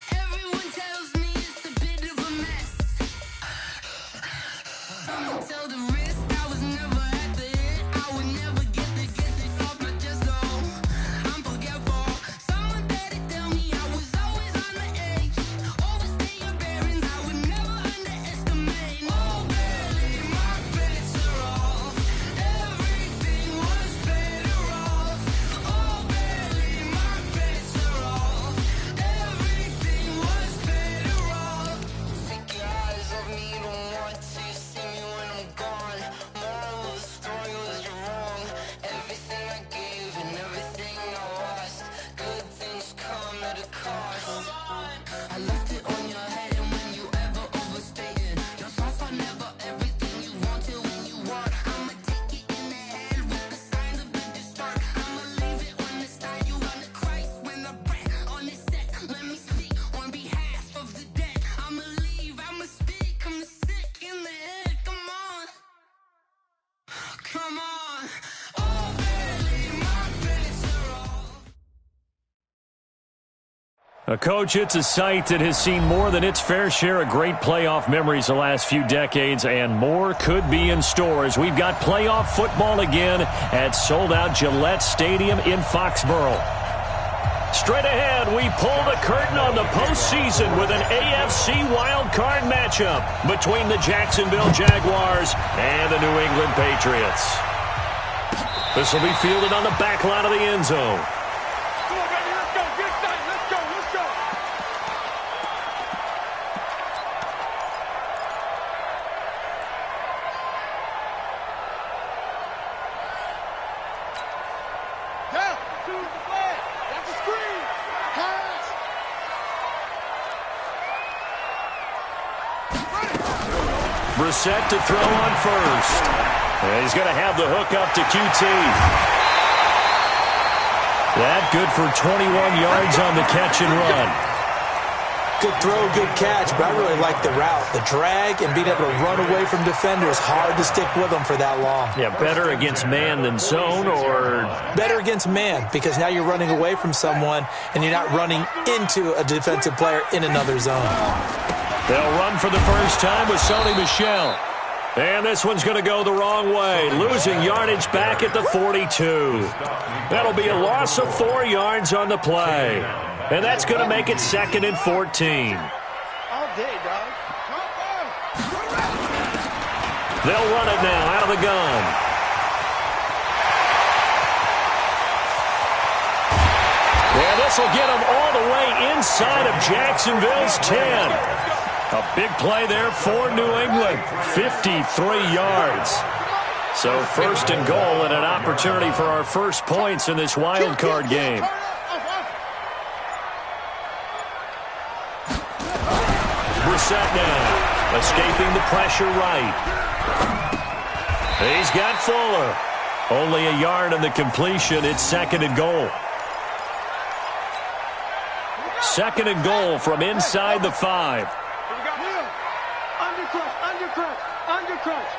Everyone tells me it's a bit of a mess. Someone tell the risk I was never at the end. I would never get it off my chest, though. I'm forgetful. Someone better tell me I was always on the edge. Overstay your bearings, I would never underestimate. Oh, barely, my bets are off. Everything was better off. Oh, barely, my bets are off. Everything was better off. Take your eyes off me, you don't want to see me when I'm gone. Moral of the story was you're wrong. Everything I gave and everything I lost. Good things come at a cost. I left it on your head, and when you ever overstay it, your thoughts are never everything you want till when you want. I'ma take it in the head with the signs of the distort. I'ma leave it on the side. You on the Christ when I breath on this set. Let me speak on behalf of the dead. I'ma leave, I'ma speak. I'm the sick in the head. Come on, come on. Oh, barely, my bets are off. Coach, it's a site that has seen more than its fair share of great playoff memories the last few decades, and more could be in store as we've got playoff football again at sold-out Gillette Stadium in Foxborough. Straight ahead, we pull the curtain on the postseason with an AFC wildcard matchup between the Jacksonville Jaguars and the New England Patriots. This will be fielded on the back line of the end zone. Come on, baby, let's go. Get excited. Let's go. Let's go. Down. Choose the flag. That's a screen. Pass. Brissett to throw on first. And he's going to have the hook up to QT. That good for 21 yards on the catch and run. Good throw, good catch, but I really like the route. The drag and being able to run away from defenders, hard to stick with them for that long. Yeah, better against man than zone, or Better against man, because now you're running away from someone and you're not running into a defensive player in another zone. they'll run for the first time with Sony Michel. And this one's going to go the wrong way, losing yardage back at the 42. That'll be a loss of 4 yards on the play. And that's going to make it 2nd and 14. All day, dog. They'll run it now out of the gun. And this will get them all the way inside of Jacksonville's 10. A big play there for New England, 53 yards. So 1st and goal and an opportunity for our first points in this wild card game. Brissett now, escaping the pressure right. He's got Fuller. Only a yard on the completion. It's 2nd and goal. 2nd and goal from inside the 5. Undercrunch.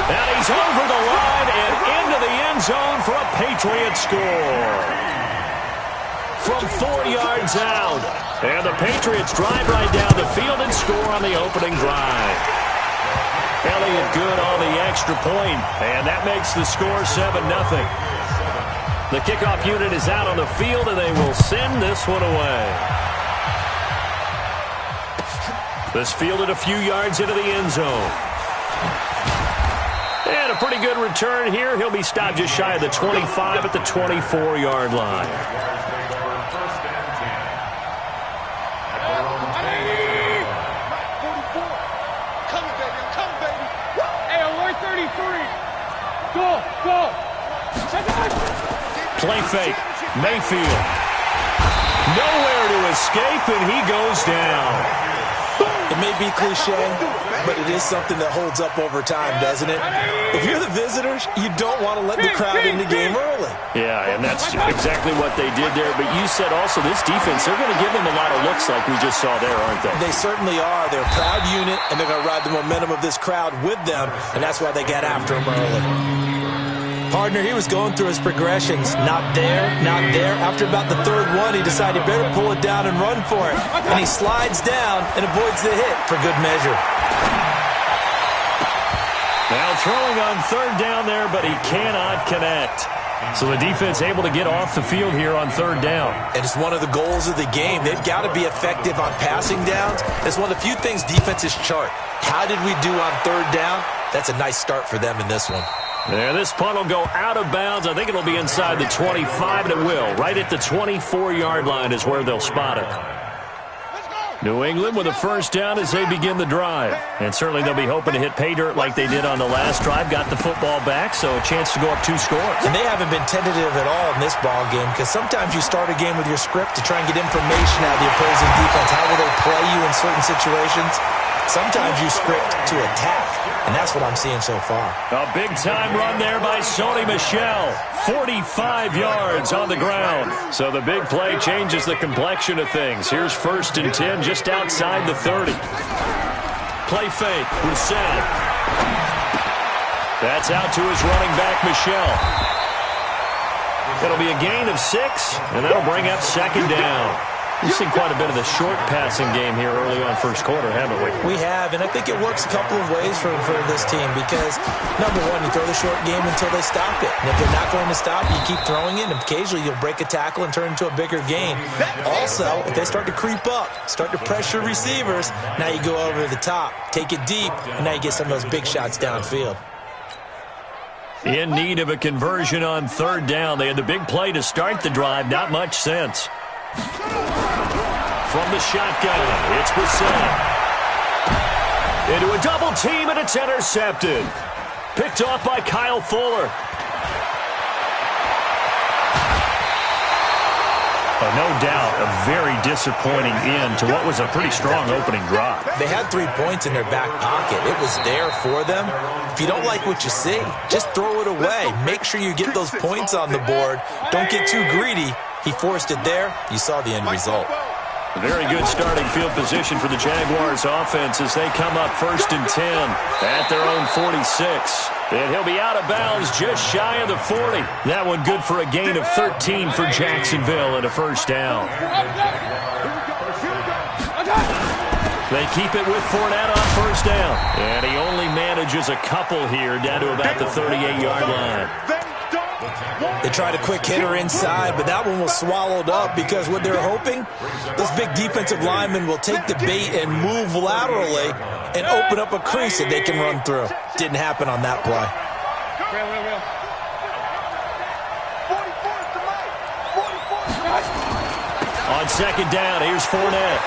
And he's over the line and into the end zone for a Patriot score. From 4 yards out. And the Patriots drive right down the field and score on the opening drive. Elliott good on the extra point, and that makes the score 7-0. The kickoff unit is out on the field, and they will send this one away. This fielded a few yards into the end zone. And a pretty good return here. He'll be stopped just shy of the 25 at the 24-yard line. Play fake. Mayfield. Nowhere to escape, and he goes down. It may be cliche, but it is something that holds up over time, doesn't it? If you're the visitors, you don't want to let the crowd in the game early. Yeah, and that's exactly what they did there. But you said also this defense, they're going to give them a lot of looks like we just saw there, aren't they? They certainly are. They're a proud unit, and they're going to ride the momentum of this crowd with them, and that's why they got after them early. Partner, he was going through his progressions. Not there, not there. After about the third one, he decided he better pull it down and run for it. And he slides down and avoids the hit for good measure. Now throwing on third down there, but he cannot connect. So the defense able to get off the field here on third down. And it's one of the goals of the game. They've got to be effective on passing downs. It's one of the few things defenses chart. How did we do on third down? That's a nice start for them in this one. Yeah, this punt will go out of bounds. I think it'll be inside the 25, and it will. Right at the 24-yard line is where they'll spot it. New England with a first down as they begin the drive. And certainly they'll be hoping to hit pay dirt like they did on the last drive. Got the football back, so a chance to go up 2 scores. And they haven't been tentative at all in this ball game because sometimes you start a game with your script to try and get information out of the opposing defense. How will they play you in certain situations? Sometimes you script to attack, and that's what I'm seeing so far. A big-time run there by Sony Michel. 45 yards on the ground. So the big play changes the complexion of things. Here's 1st and 10 just outside the 30. Play fake, Rousseau. That's out to his running back, Michel. It'll be a gain of 6, and that'll bring up 2nd down. We've seen quite a bit of the short passing game here early on first quarter, haven't we? We have, and I think it works a couple of ways for this team because, number one, you throw the short game until they stop it. And if they're not going to stop, you keep throwing it, and occasionally you'll break a tackle and turn into a bigger game. Also, if they start to creep up, start to pressure receivers, now you go over the top, take it deep, and now you get some of those big shots downfield. In need of a conversion on third down. They had the big play to start the drive, not much sense. From the shotgun, it's Brissett. Into a double team, and it's intercepted. Picked off by Kyle Fuller. No doubt, a very disappointing end to what was a pretty strong opening drive. They had 3 points in their back pocket. It was there for them. If you don't like what you see, just throw it away. Make sure you get those points on the board. Don't get too greedy. He forced it there. You saw the end result. Very good starting field position for the Jaguars offense as they come up 1st and 10 at their own 46. And he'll be out of bounds just shy of the 40. That one good for a gain of 13 for Jacksonville and a first down. They keep it with Fournette on first down. And he only manages a couple here down to about the 38-yard line. They tried a quick hitter inside, but that one was swallowed up because what they're hoping, those big defensive linemen will take the bait and move laterally and open up a crease that they can run through. Didn't happen on that play. On second down, here's Fournette.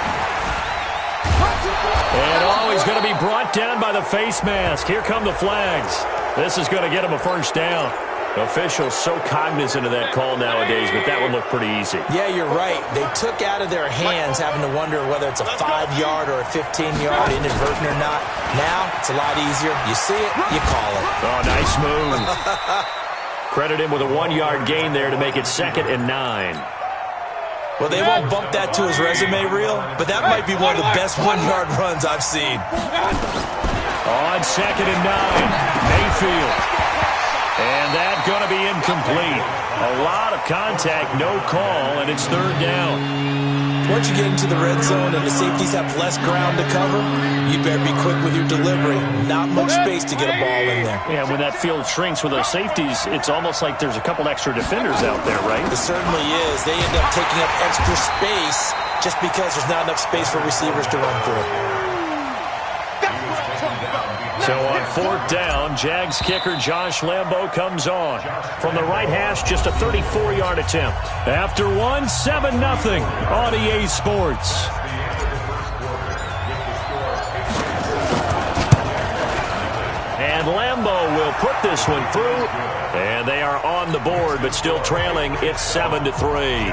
And he's going to be brought down by the face mask. Here come the flags. This is going to get him a first down. Officials so cognizant of that call nowadays, but that one looked pretty easy. Yeah, you're right. They took out of their hands having to wonder whether it's a 5-yard or a 15-yard, inadvertent or not. Now, it's a lot easier. You see it, you call it. Oh, nice move. Credit him with a 1-yard gain there to make it 2nd and 9. Well, they won't bump that to his resume reel, but that might be one of the best 1-yard runs I've seen. On 2nd and 9, Mayfield. And that's going to be incomplete. A lot of contact, no call, and it's third down. Once you get into the red zone and the safeties have less ground to cover, you better be quick with your delivery. Not much space to get a ball in there. Yeah, when that field shrinks with those safeties, it's almost like there's a couple extra defenders out there, right? It certainly is. They end up taking up extra space just because there's not enough space for receivers to run through. So on fourth down, Jags kicker Josh Lambo comes on. From the right hash, just a 34-yard attempt. After one, 7-0 on EA Sports. And Lambo will put this one through. And they are on the board, but still trailing. It's 7-3.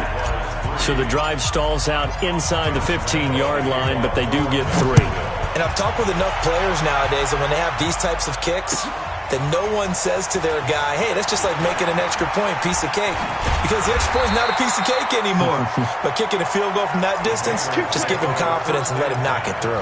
So the drive stalls out inside the 15-yard line, but they do get 3. And I've talked with enough players nowadays that when they have these types of kicks, that no one says to their guy, hey, that's just like making an extra point, piece of cake. Because the extra point is not a piece of cake anymore. But kicking a field goal from that distance, just give him confidence and let him knock it through.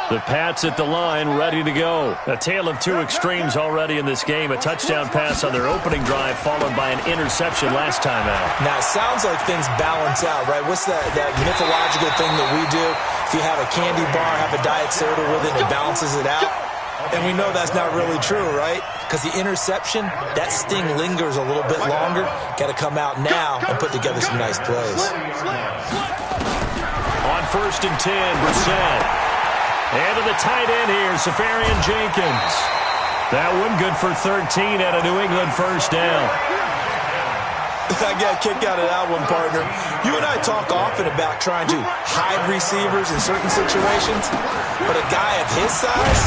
The Pats at the line, ready to go. A tale of two extremes already in this game. A touchdown pass on their opening drive, followed by an interception last time out. Now, it sounds like things balance out, right? What's that mythological thing that we do? If you have a candy bar, have a diet soda with it, it balances it out. And we know that's not really true, right? Because the interception, that sting lingers a little bit longer. Got to come out now and put together some nice plays. On 1st and 10, Brissett. And to the tight end here, Safarian Jenkins. That one good for 13 at a New England first down. I got a kick out of that one, partner. You and I talk often about trying to hide receivers in certain situations, but a guy of his size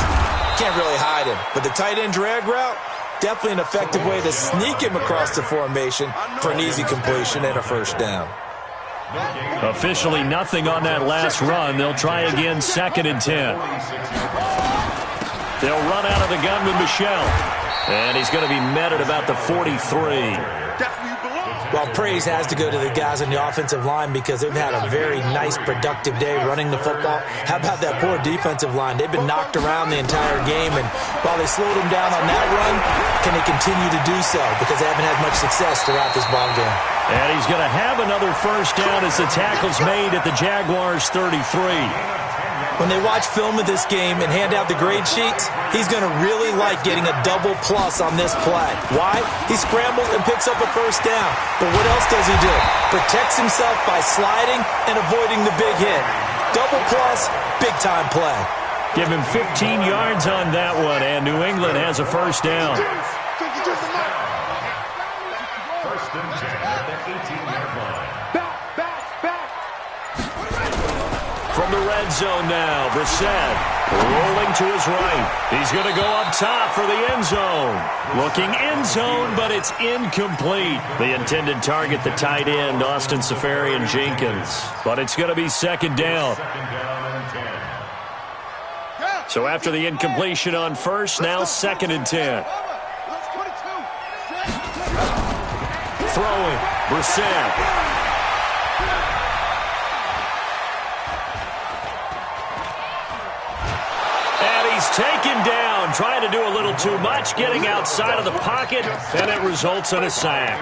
can't really hide him. But the tight end drag route, definitely an effective way to sneak him across the formation for an easy completion and a first down. Officially nothing on that last run. They'll try again, 2nd and 10. They'll run out of the gun with Michel. And he's going to be met at about the 43. Well, praise has to go to the guys on the offensive line because they've had a very nice, productive day running the football. How about that poor defensive line? They've been knocked around the entire game, and while they slowed them down on that run, can they continue to do so? Because they haven't had much success throughout this ball game. And he's going to have another first down as the tackle's made at the Jaguars' 33. When they watch film of this game and hand out the grade sheets, he's going to really like getting a double plus on this play. Why? He scrambles and picks up a first down. But what else does he do? Protects himself by sliding and avoiding the big hit. Double plus, big-time play. Give him 15 yards on that one, and New England has a first down. First and 10 at the 18-yard line. From the red zone now, Brissett rolling to his right. He's going to go up top for the end zone. Looking end zone, but it's incomplete. The intended target, the tight end, Austin Safarian Jenkins. But it's going to be 2nd down. So after the incompletion on first, now 2nd and 10. Throwing, Brissett. Taken down, trying to do a little too much, getting outside of the pocket, and it results in a sack.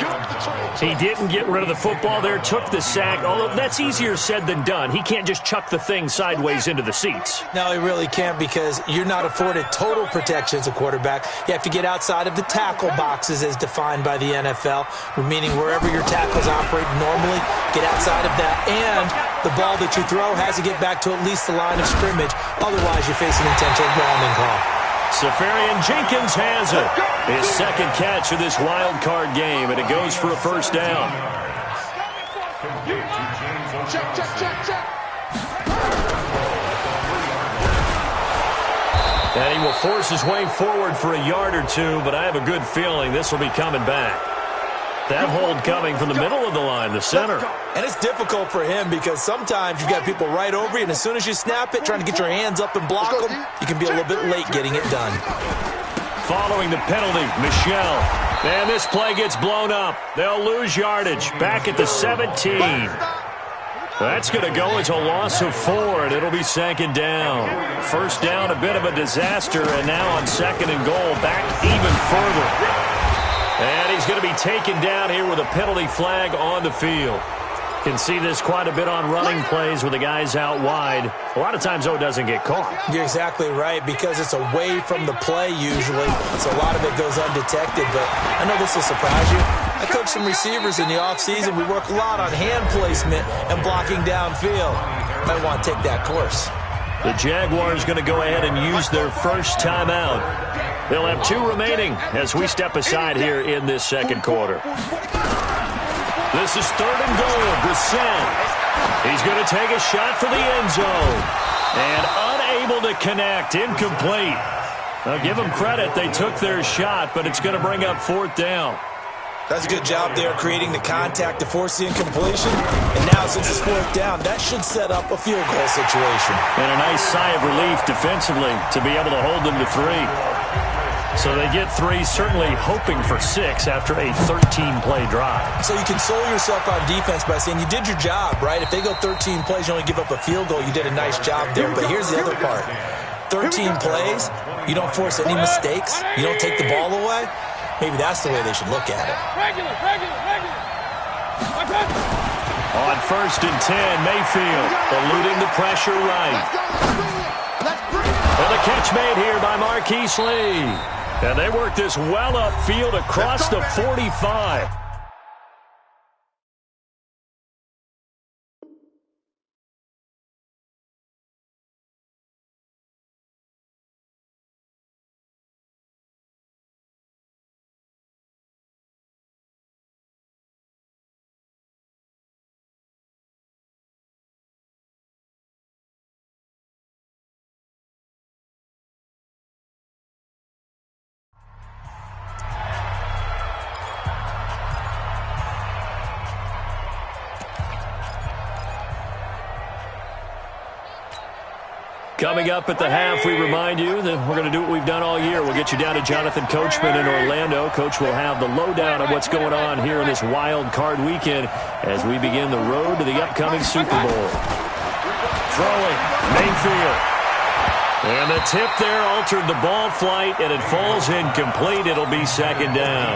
He didn't get rid of the football there, took the sack, although that's easier said than done. He can't just chuck the thing sideways into the seats. No, he really can't because you're not afforded total protection as a quarterback. You have to get outside of the tackle boxes as defined by the NFL, meaning wherever your tackles operate normally, get outside of that, and the ball that you throw has to get back to at least the line of scrimmage. Otherwise, you're facing intentional grounding call. Safarian Jenkins has it. His 2nd catch of this wild card game, and it goes for a first down. Check. And he will force his way forward for a yard or two, but I have a good feeling this will be coming back. That hold coming from the middle of the line, the center. And it's difficult for him because sometimes you've got people right over you, and as soon as you snap it, trying to get your hands up and block them, you can be a little bit late getting it done. Following the penalty, Michel. And this play gets blown up. They'll lose yardage. Back at the 17. That's going to go as a loss of 4, and it'll be 2nd down. First down, a bit of a disaster, and now on 2nd and goal, back even further. And he's going to be taken down here with a penalty flag on the field. Can see this quite a bit on running plays with the guys out wide. A lot of times, though, it doesn't get caught. You're exactly right because it's away from the play usually, so a lot of it goes undetected. But I know this will surprise you. I coach some receivers in the offseason. We work a lot on hand placement and blocking downfield. Might want to take that course. The Jaguars going to go ahead and use their first timeout. They'll have 2 remaining as we step aside here in this 2nd quarter. This is 3rd and goal. Brissett. He's going to take a shot for the end zone. And unable to connect. Incomplete. Now, give them credit. They took their shot, but it's going to bring up 4th down. That's a good job there creating the contact to force the incompletion. And now, since it's 4th down, that should set up a field goal situation. And a nice sigh of relief defensively to be able to hold them to 3. So they get 3, certainly hoping for 6 after a 13-play drive. So you console yourself on defense by saying you did your job, right? If they go 13 plays, you only give up a field goal, you did a nice job there. But here's the other part. 13 plays, you don't force any mistakes, you don't take the ball away. Maybe that's the way they should look at it. Regular. On 1st and 10, Mayfield eluding the pressure right. And the catch made here by Marquise Lee. And they work this well upfield across the 45. Coming up at the half, we remind you that we're going to do what we've done all year. We'll get you down to Jonathan Coachman in Orlando. Coach will have the lowdown of what's going on here in this wild card weekend as we begin the road to the upcoming Super Bowl. Throwing, Mayfield. And the tip there altered the ball flight, and it falls incomplete. It'll be 2nd down.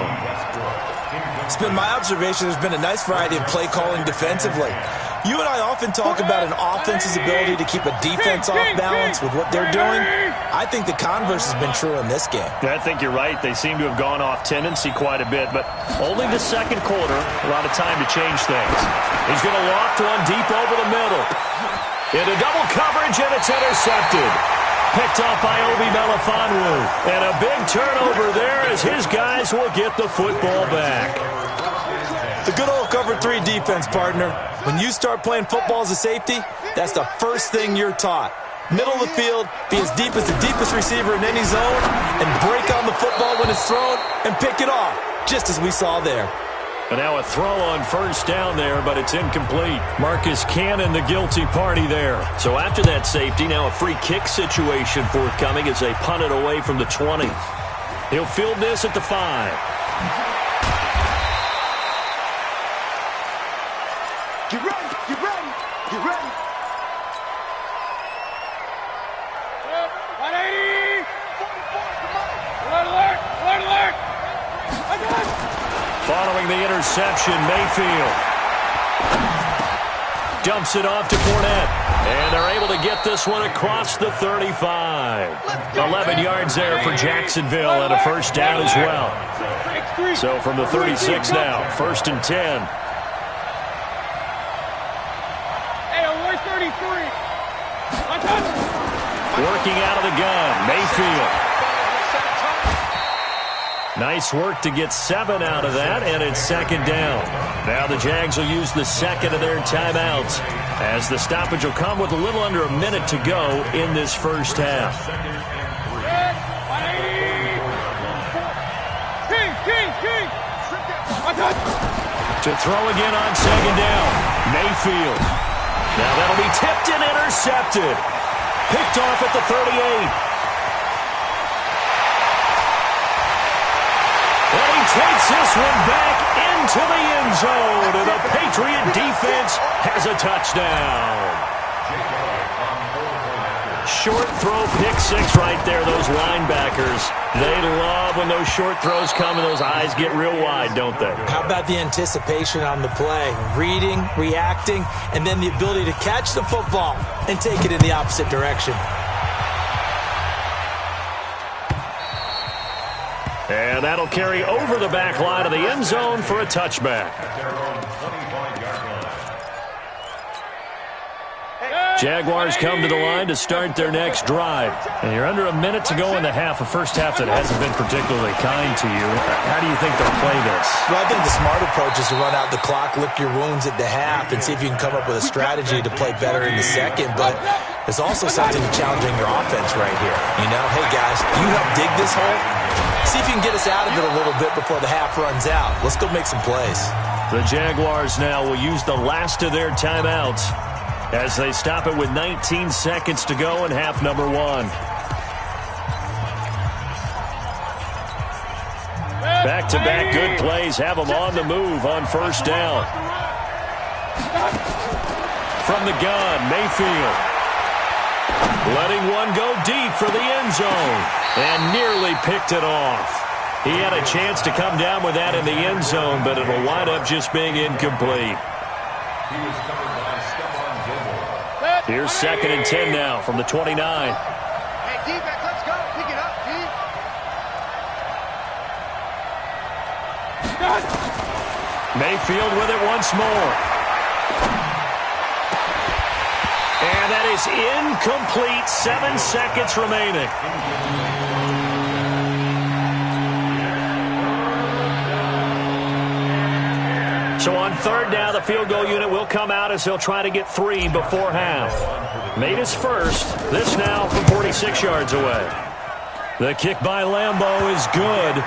It's been my observation there's been a nice variety of play calling defensively. You and I often talk about an offense's ability to keep a defense off balance with what they're doing. I think the converse has been true in this game. I think you're right. They seem to have gone off tendency quite a bit, but only the 2nd quarter, a lot of time to change things. He's going to loft one deep over the middle. Into double coverage, and it's intercepted. Picked off by Obi Melifonwu. And a big turnover there as his guys will get the football back. The good old cover 3 defense, partner. When you start playing football as a safety, that's the first thing you're taught. Middle of the field, be as deep as the deepest receiver in any zone, and break on the football when it's thrown and pick it off, just as we saw there. And now a throw on 1st down there, but it's incomplete. Marcus Cannon, the guilty party there. So after that safety, now a free kick situation forthcoming as they punt it away from the 20. He'll field this at the 5. Get ready. 180. Alert. Following the interception, Mayfield dumps it off to Fournette. And they're able to get this one across the 35. 11 yards there for Jacksonville and a 1st down as well. So from the 36 now, 1st and 10. Working out of the gun, Mayfield. Nice work to get 7 out of that, and it's 2nd down. Now the Jags will use the 2nd of their timeouts as the stoppage will come with a little under a minute to go in this 1st half. To throw again on 2nd down, Mayfield. Now that'll be tipped and intercepted. Picked off at the 38. And he takes this one back into the end zone. And the Patriot defense has a touchdown. Short throw, pick 6 right there. Those linebackers, they love when those short throws come and those eyes get real wide, don't they? How about the anticipation on the play? Reading, reacting, and then the ability to catch the football and take it in the opposite direction. And that'll carry over the back line of the end zone for a touchback. Jaguars come to the line to start their next drive. And you're under a minute to go in the half, a first half that hasn't been particularly kind to you. How do you think they'll play this? Well, I think the smart approach is to run out the clock, lick your wounds at the half, and see if you can come up with a strategy to play better in the second. But There's also something challenging your offense right here. You know, hey, guys, you help dig this hole. See if you can get us out of it a little bit before the half runs out. Let's go make some plays. The Jaguars now will use the last of their timeouts as they stop it with 19 seconds to go in half number one. Back-to-back good plays have them on the move on first down. From the gun, Mayfield. Letting one go deep for the end zone. And nearly picked it off. He had a chance to come down with that in the end zone, but it'll wind up just being incomplete. Here's 2nd and 10 now from the 29. Hey, defense, let's go. Pick it up, Mayfield with it once more. And that is incomplete. 7 seconds remaining. So on third down, the field goal unit will come out as they'll try to get 3 before half. Made his first. This now from 46 yards away. The kick by Lambeau is good.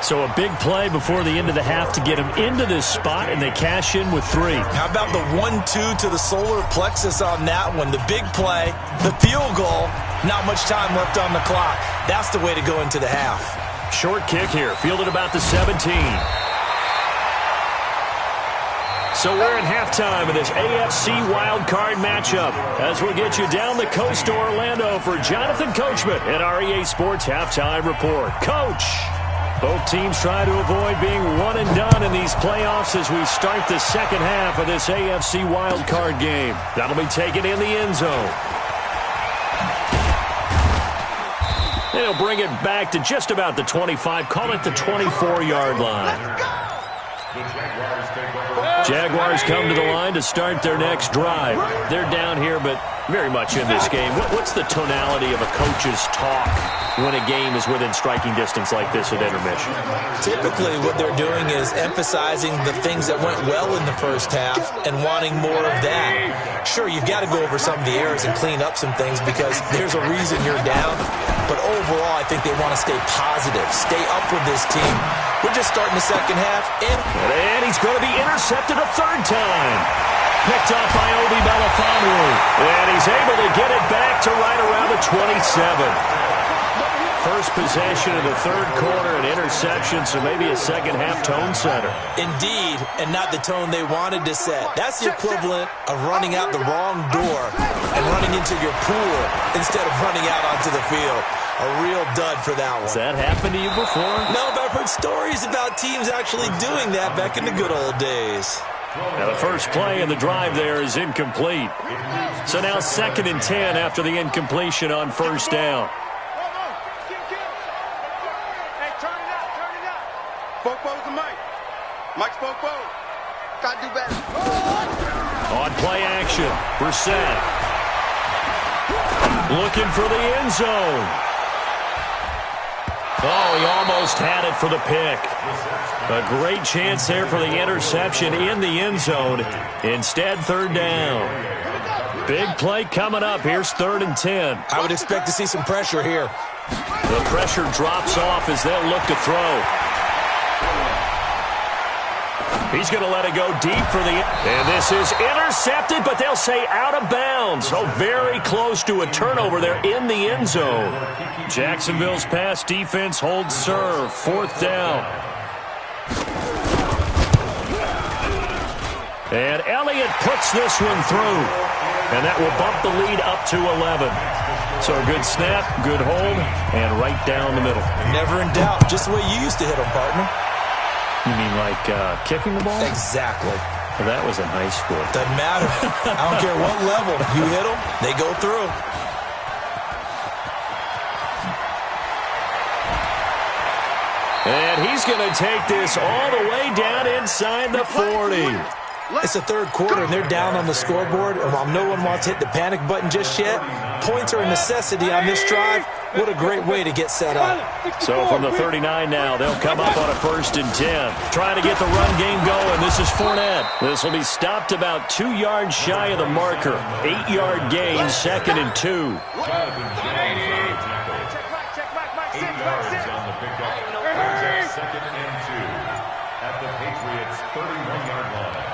So a big play before the end of the half to get him into this spot, and they cash in with 3. How about the 1-2 to the solar plexus on that one? The big play, the field goal, not much time left on the clock. That's the way to go into the half. Short kick here, fielded about the 17. So we're at halftime of this AFC wildcard matchup as we'll get you down the coast to Orlando for Jonathan Coachman at our EA Sports Halftime Report. Coach! Both teams try to avoid being one and done in these playoffs as we start the second half of this AFC wildcard game. That'll be taken in the end zone. And he'll bring it back to just about the 25, call it the 24-yard line. Jaguars come to the line to start their next drive. They're down here, but very much in this game. What's the tonality of a coach's talk when a game is within striking distance like this at intermission? Typically, what they're doing is emphasizing the things that went well in the first half and wanting more of that. Sure, you've got to go over some of the errors and clean up some things because there's a reason you're down. But overall, I think they want to stay positive, stay up with this team. We're just starting the second half. And he's going to be intercepted a third time. Picked up by Obi Melifonwu. And he's able to get it back to right around the 27. First possession of the third quarter, an interception, so maybe a second-half tone setter. Indeed, and not the tone they wanted to set. That's the equivalent of running out the wrong door and running into your pool instead of running out onto the field. A real dud for that one. Has that happened to you before? No, but I've heard stories about teams actually doing that back in the good old days. Now the first play in the drive there is incomplete. So now 2nd and 10 after the incompletion on first down. Mike Spoke-Bo. Got to do better. On play action, Brissett. Looking for the end zone. Oh, he almost had it for the pick. A great chance there for the interception in the end zone. Instead, third down. Big play coming up. Here's 3rd and 10. I would expect to see some pressure here. The pressure drops off as they'll look to throw. He's going to let it go deep for the... And this is intercepted, but they'll say out of bounds. So very close to a turnover there in the end zone. Jacksonville's pass defense holds serve. 4th down. And Elliott puts this one through. And that will bump the lead up to 11. So a good snap, good hold, and right down the middle. Never in doubt. Just the way you used to hit them, partner. You mean like kicking the ball? Exactly. Well, that was in high school. Doesn't matter. I don't care what level. You hit them, they go through. And he's going to take this all the way down inside the 40. It's the third quarter, and they're down on the scoreboard, and while no one wants to hit the panic button just yet, points are a necessity on this drive. What a great way to get set up. So from the 39 now, they'll come up on a 1st and 10. Trying to get the run game going. This is Fournette. This will be stopped about 2 yards shy of the marker. 8-yard gain, 2nd and 2. 8 yards on the pickup. 2nd and 2 at the Patriots' 31-yard line.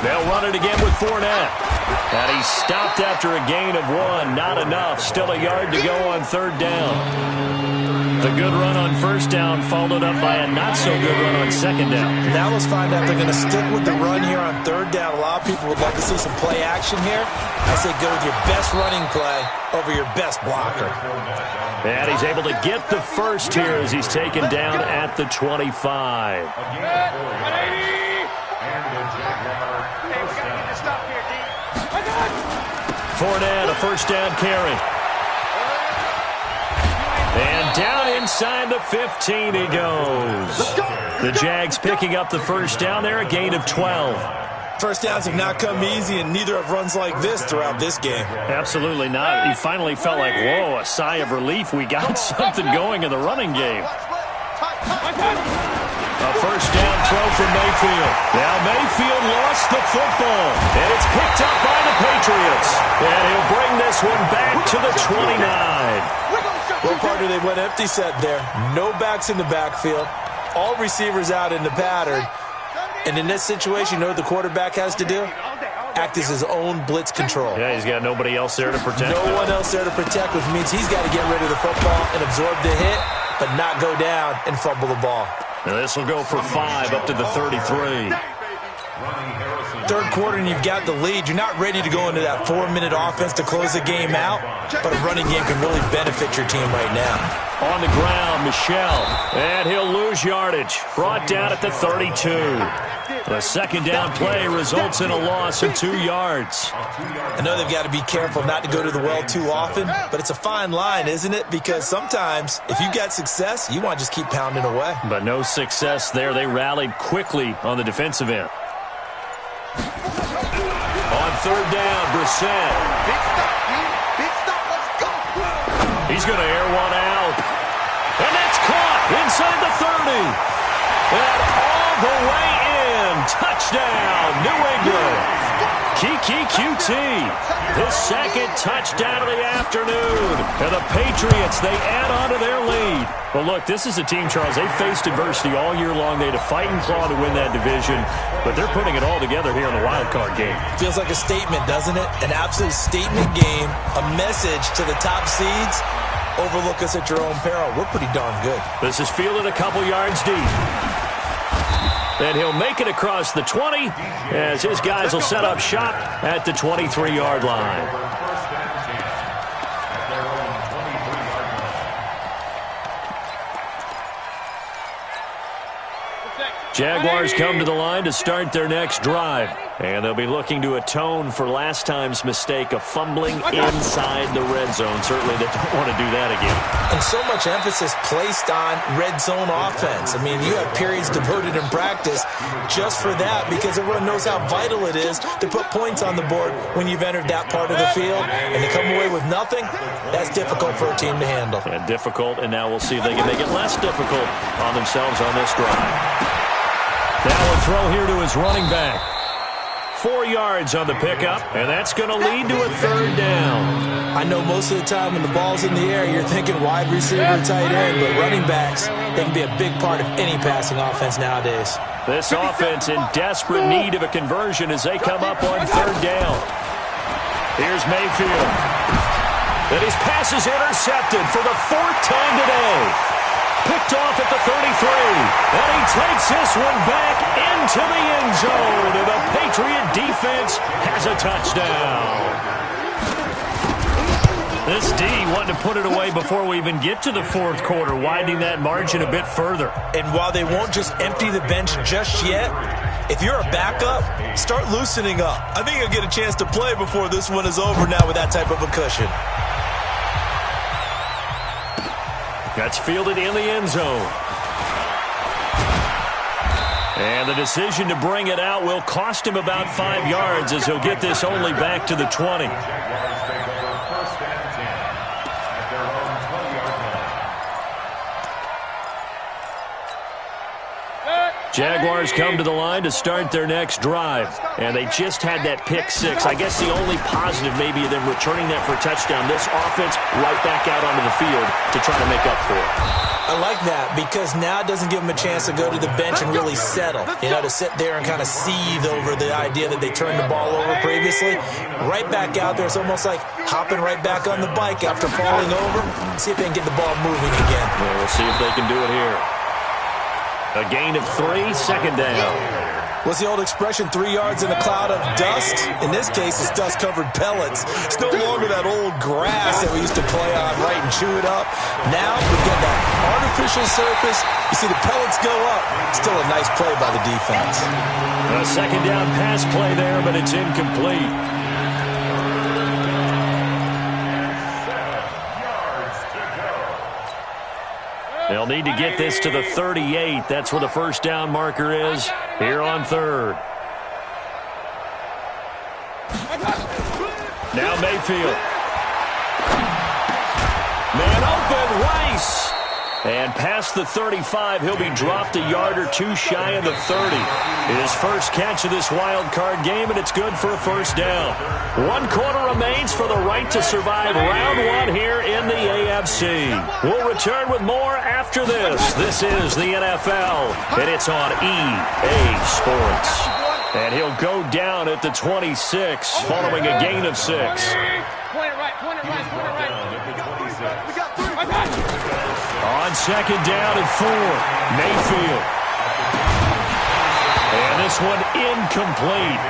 They'll run it again with Fournette. And he's stopped after a gain of 1. Not enough. Still a yard to go on 3rd down. The good run on 1st down followed up by a not-so-good run on 2nd down. Now let's find out if they're going to stick with the run here on 3rd down. A lot of people would love to see some play action here. I say go with your best running play over your best blocker. And he's able to get the first here as he's taken down at the 25. Fournette, a 1st down carry. And down inside the 15 he goes. The Jags picking up the 1st down there, a gain of 12. 1st downs have not come easy, and neither have runs like this throughout this game. Absolutely not. He finally felt like, whoa, a sigh of relief. We got something going in the running game. A 1st down throw from Mayfield. Now Mayfield lost the football. And it's picked up by the Patriots. And he'll bring this one back to the 29. Well, partner, they went empty set there. No backs in the backfield. All receivers out in the pattern. And in this situation, you know what the quarterback has to do? Act as his own blitz control. Yeah, he's got nobody else there to protect. No one else there to protect, which means he's got to get rid of the football and absorb the hit, but not go down and fumble the ball. Now this will go for 5 up to the 33. 3rd quarter and you've got the lead. You're not ready to go into that 4-minute offense to close the game out, but a running game can really benefit your team right now. On the ground, Michel, and he'll lose yardage. Brought down at the 32. The 2nd down play results in a loss of 2 yards. I know they've got to be careful not to go to the well too often, but it's a fine line, isn't it? Because sometimes if you got success, you want to just keep pounding away. But no success there. They rallied quickly on the defensive end. On 3rd down, Brissett. Big stop, let's go. He's going to air one out. And that's caught inside the 30. And all the way in. Touchdown, New England. Kiki QT. His 2nd touchdown of the afternoon. And the Patriots, they add on to their lead. Well, look, this is a team, Charles. They faced adversity all year long. They had to fight and claw to win that division. But they're putting it all together here in the wild card game. Feels like a statement, doesn't it? An absolute statement game. A message to the top seeds. Overlook us at your own peril. We're pretty darn good. This is fielded a couple yards deep. And he'll make it across the 20 as his guys will set up shop at the 23-yard line. Jaguars come to the line to start their next drive. And they'll be looking to atone for last time's mistake of fumbling inside the red zone. Certainly they don't want to do that again. And so much emphasis placed on red zone offense. I mean, you have periods devoted in practice just for that because everyone knows how vital it is to put points on the board when you've entered that part of the field. And to come away with nothing, that's difficult for a team to handle. And difficult, and now we'll see if they can make it less difficult on themselves on this drive. Now a throw here to his running back. 4 yards on the pickup, and that's going to lead to a 3rd down. I know most of the time when the ball's in the air, you're thinking wide receiver, tight end, but running backs, they can be a big part of any passing offense nowadays. This offense in desperate need of a conversion as they come up on 3rd down. Here's Mayfield. And his pass is intercepted for the 4th time today. Picked off at the 33. And he takes this one back into the end zone. And the Patriot defense has a touchdown. This D wanting to put it away before we even get to the 4th quarter, widening that margin a bit further. And while they won't just empty the bench just yet, if you're a backup, start loosening up. I think you'll get a chance to play before this one is over now with that type of a cushion. That's fielded in the end zone. And the decision to bring it out will cost him about 5 yards as he'll get this only back to the 20. Jaguars take over first and 10 at their own 20-yard line. Jaguars come to the line to start their next drive. And they just had that pick six. I guess the only positive maybe of them returning that for a touchdown. This offense right back out onto the field to try to make up for it. I like that because now it doesn't give them a chance to go to the bench and really settle. You know, to sit there and kind of seethe over the idea that they turned the ball over previously. Right back out there, it's almost like hopping right back on the bike after falling over. See if they can get the ball moving again. Well, we'll see if they can do it here. A gain of 3, second down. What's the old expression, 3 yards in a cloud of dust? In this case, it's dust-covered pellets. It's no longer that old grass that we used to play on, right, and chew it up. Now we've got that artificial surface. You see the pellets go up. Still a nice play by the defense. A second down pass play there, but it's incomplete. They'll need to get this to the 38. That's where the first down marker is here on third. Now Mayfield. Man open, Rice. And past the 35, he'll be dropped a yard or two shy of the 30. His first catch of this wild card game, and it's good for a first down. 1 quarter remains for the right to survive round 1 here in the AFC. We'll return with more after this. This is the NFL, and it's on EA Sports. And he'll go down at the 26, following a gain of 6. Point it right, point it right, point it right. We got 3. I got you. On second down and 4, Mayfield. And this one incomplete.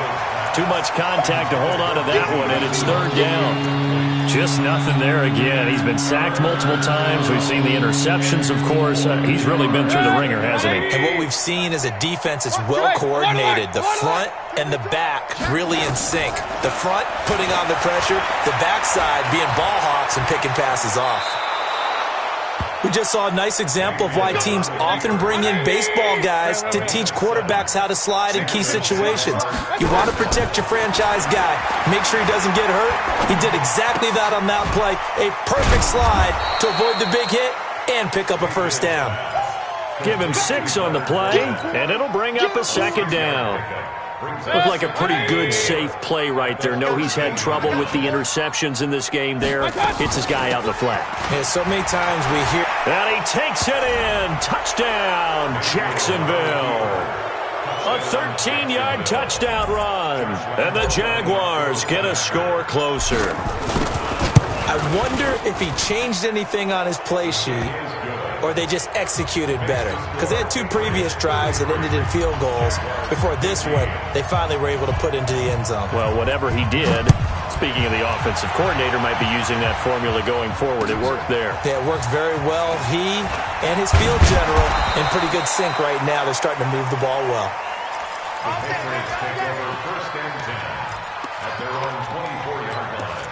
Too much contact to hold on to that one, and it's third down. Just nothing there again. He's been sacked multiple times. We've seen the interceptions, of course. He's really been through the ringer, hasn't he? And what we've seen is a defense that's well coordinated. The front and the back really in sync. The front putting on the pressure, the backside being ball hawks and picking passes off. We just saw a nice example of why teams often bring in baseball guys to teach quarterbacks how to slide in key situations. You want to protect your franchise guy. Make sure he doesn't get hurt. He did exactly that on that play. A perfect slide to avoid the big hit and pick up a first down. Give him 6 on the play, and it'll bring up a second down. Looked like a pretty good, safe play right there. No, he's had trouble with the interceptions in this game there. Hits his guy out in the flat. Yeah, so many times we hear... And he takes it in. Touchdown, Jacksonville. A 13-yard touchdown run. And the Jaguars get a score closer. I wonder if he changed anything on his play sheet or they just executed better. Because they had 2 previous drives that ended in field goals. Before this one, they finally were able to put into the end zone. Well, whatever he did, speaking of the offensive coordinator, might be using that formula going forward. It worked there. Yeah, it worked very well. He and his field general in pretty good sync right now. They're starting to move the ball well. The Patriots take over first and 10 at their own 24-yard line.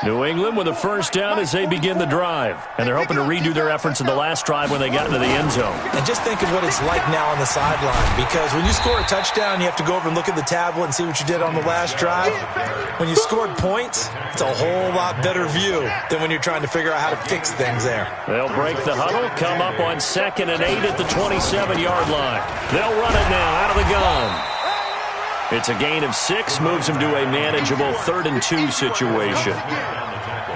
New England with a first down as they begin the drive. And they're hoping to redo their efforts in the last drive when they got into the end zone. And just think of what it's like now on the sideline. Because when you score a touchdown, you have to go over and look at the tablet and see what you did on the last drive. When you scored points, it's a whole lot better view than when you're trying to figure out how to fix things there. They'll break the huddle, come up on 2nd and 8 at the 27-yard line. They'll run it now out of the gun. It's a gain of 6, moves them to a manageable 3rd and 2 situation.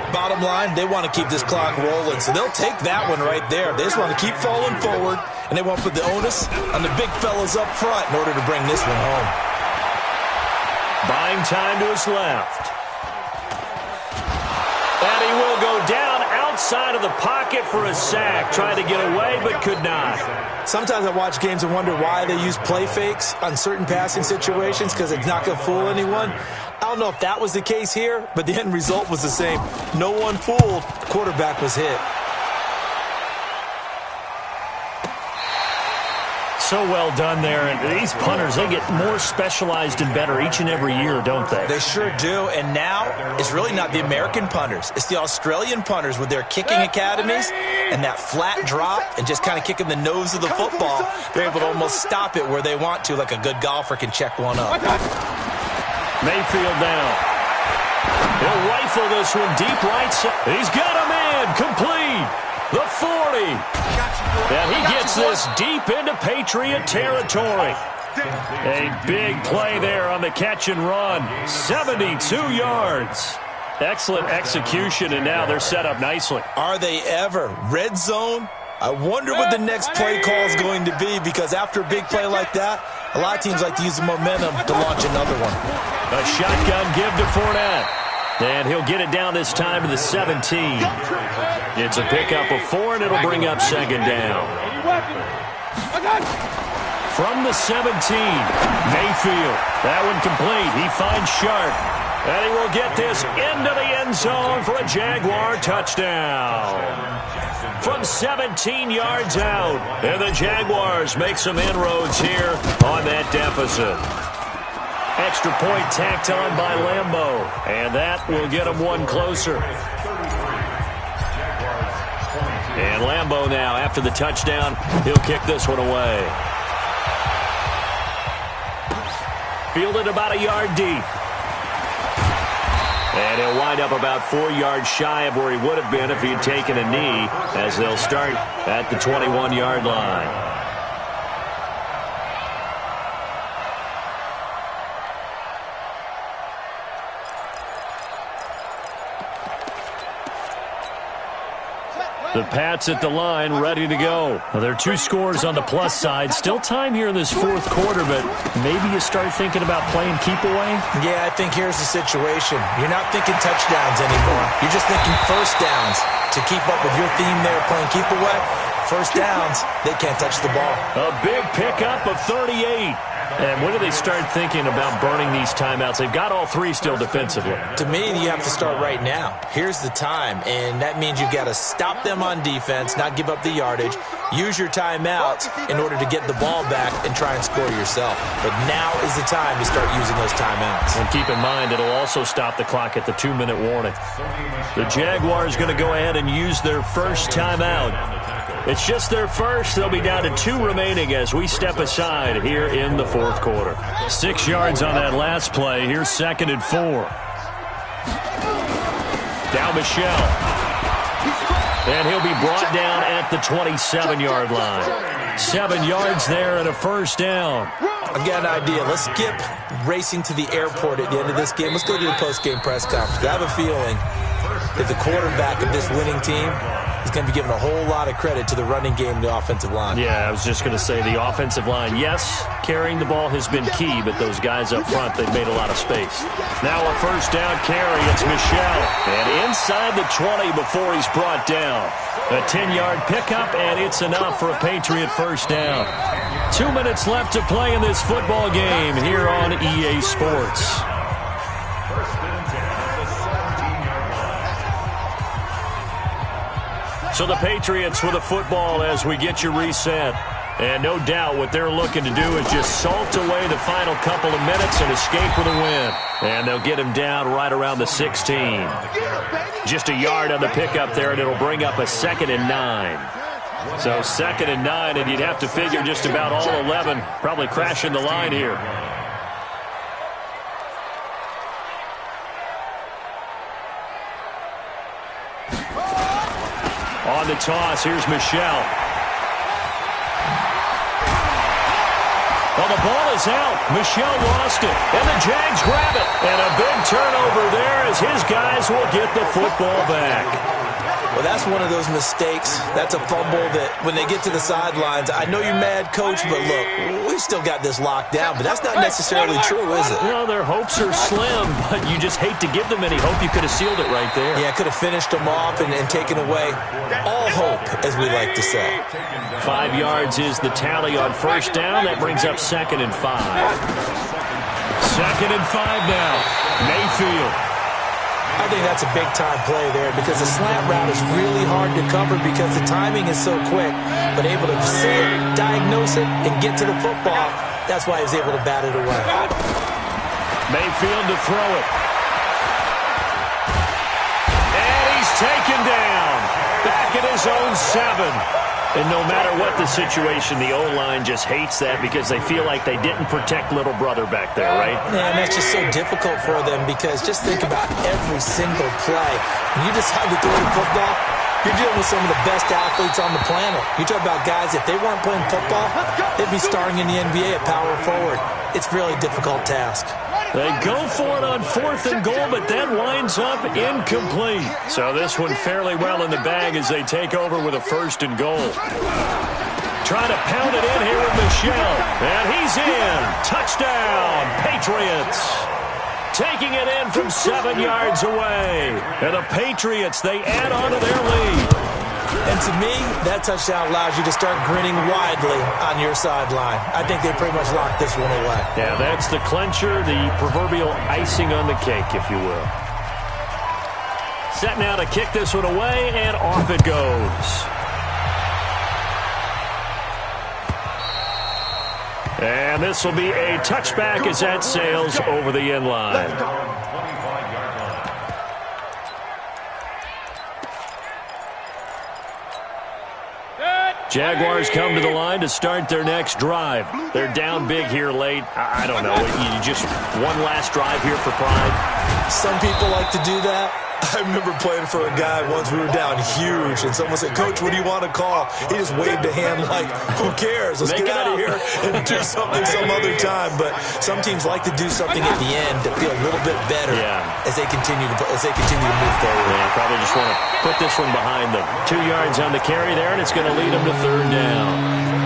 Bottom line, they want to keep this clock rolling, so they'll take that one right there. They just want to keep falling forward, and they want to put the onus on the big fellas up front in order to bring this one home. Buying time to his left. And he will go down outside of the pocket for a sack. Tried to get away, but could not. Sometimes I watch games and wonder why they use play fakes on certain passing situations because it's not going to fool anyone. I don't know if that was the case here, but the end result was the same. No one fooled. Quarterback was hit. So well done there. And these punters, they get more specialized and better each and every year, don't they? They sure do. And now it's really not the American punters. It's the Australian punters with their kicking academies. and that flat drop and just kind of kicking the nose of the football, they're able to almost stop it where they want to, like a good golfer can check one up. Mayfield down. He'll rifle this one deep right side. He's got a man complete. The 40. And he gets this deep into Patriot territory. A big play there on the catch and run. 72 yards. Excellent execution, and now they're set up nicely. Are they ever? Red zone? I wonder what the next play call is going to be, because after a big play like that, a lot of teams like to use the momentum to launch another one. A shotgun give to Fournette. And he'll get it down this time to the 17. It's a pickup of 4, and it'll bring up second down. From the 17, Mayfield. That one complete. He finds Sharp. And he will get this into the end zone for a Jaguar touchdown. From 17 yards out. And the Jaguars make some inroads here on that deficit. Extra point tacked on by Lambeau. And that will get him one closer. And Lambeau now, after the touchdown, he'll kick this one away. Fielded about a yard deep. And he'll wind up about 4 yards shy of where he would have been if he had taken a knee, as they'll start at the 21-yard line. The Pats at the line, ready to go. Well, there are 2 scores on the plus side. Still time here in this fourth quarter, but maybe you start thinking about playing keep away? Yeah, I think here's the situation. You're not thinking touchdowns anymore. You're just thinking first downs. To keep up with your theme there, playing keep away, first downs, they can't touch the ball. A big pickup of 38. And when do they start thinking about burning these timeouts? They've got all 3 still defensively. To me, you have to start right now. Here's the time, and that means you've got to stop them on defense, not give up the yardage, use your timeouts in order to get the ball back and try and score yourself. But now is the time to start using those timeouts. And keep in mind, it'll also stop the clock at the 2-minute warning. The Jaguars going to go ahead and use their first timeout. It's just their first. They'll be down to 2 remaining as we step aside here in the fourth quarter. 6 yards on that last play. Here's 2nd and 4. Down Michelle. And he'll be brought down at the 27-yard line. 7 yards there and a first down. I've got an idea. Let's skip racing to the airport at the end of this game. Let's go to the post-game press conference. I have a feeling that the quarterback of this winning team is going to be given a whole lot of credit to the running game and the offensive line. Yeah, I was just going to say the offensive line, yes, carrying the ball has been key, but those guys up front, they've made a lot of space. Now a first down carry, it's Michelle. And inside the 20 before he's brought down. A 10-yard pickup, and it's enough for a Patriot first down. 2 minutes left to play in this football game here on EA Sports. So the Patriots with a football as we get you reset. And no doubt what they're looking to do is just salt away the final couple of minutes and escape with a win. And they'll get him down right around the 16. Just a yard on the pickup there, and it'll bring up a 2nd and 9. So 2nd and 9, and you'd have to figure just about all 11 probably crashing the line here. On the toss, here's Michelle. Well, the ball is out. Michelle lost it, and the Jags grab it. And a big turnover there as his guys will get the football back. Well, that's one of those mistakes. That's a fumble that when they get to the sidelines, I know you're mad, Coach, but look, we've still got this locked down. But that's not necessarily true, is it? Well, their hopes are slim, but you just hate to give them any hope. You could have sealed it right there. Yeah, could have finished them off and taken away all hope, as we like to say. 5 yards is the tally on first down. That brings up 2nd and 5. 2nd and 5 now. Mayfield. I think that's a big-time play there because the slant route is really hard to cover because the timing is so quick. But able to see it, diagnose it, and get to the football, that's why he was able to bat it away. Mayfield to throw it. And he's taken down. Back back at his own 7. And no matter what the situation, the O-line just hates that because they feel like they didn't protect little brother back there, right? Yeah, and that's just so difficult for them because just think about every single play. When you decide to throw the football, you're dealing with some of the best athletes on the planet. You talk about guys, if they weren't playing football, they'd be starring in the NBA at power forward. It's a really difficult task. They go for it on 4th and goal, but that winds up incomplete. So this one fairly well in the bag as they take over with a 1st and goal. Trying to pound it in here with Michel. And he's in. Touchdown, Patriots. Taking it in from 7 yards away. And the Patriots, they add on to their lead. And to me, that touchdown allows you to start grinning widely on your sideline. I think they pretty much locked this one away. Yeah, that's the clincher, the proverbial icing on the cake, if you will. Set now to kick this one away, and off it goes. And this will be a touchback as that sails over the end line. Jaguars come to the line to start their next drive. They're down big here late. I don't know. You just one last drive here for pride? Some people like to do that. I remember playing for a guy once we were down huge, and someone said, "Coach, what do you want to call?" He just waved a hand like, "Who cares? Let's get out of here and do something some other time." But some teams like to do something at the end to feel a little bit better as they continue to move forward. Yeah, probably just want to put this one behind them. 2 yards on the carry there, and it's going to lead them to 3rd down.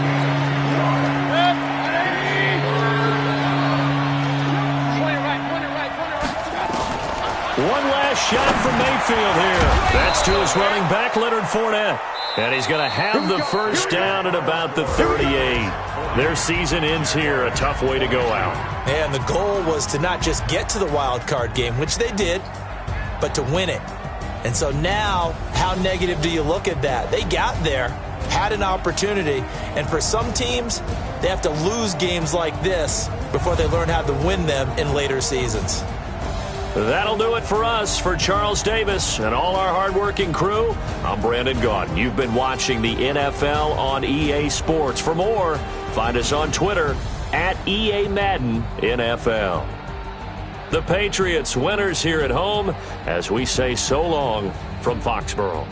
One last shot from Mayfield here. That's to his running back, Leonard Fournette. And he's going to have the 1st down at about the 38. Their season ends here. A tough way to go out. And the goal was to not just get to the wild card game, which they did, but to win it. And so now, how negative do you look at that? They got there, had an opportunity, and for some teams, they have to lose games like this before they learn how to win them in later seasons. That'll do it for us. For Charles Davis and all our hardworking crew, I'm Brandon Gaudin. You've been watching the NFL on EA Sports. For more, find us on Twitter at EA Madden NFL. The Patriots winners here at home as we say so long from Foxborough.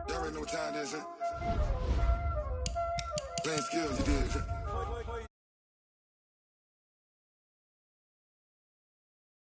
Y'all already know what time it is, huh? Playing skills, you did.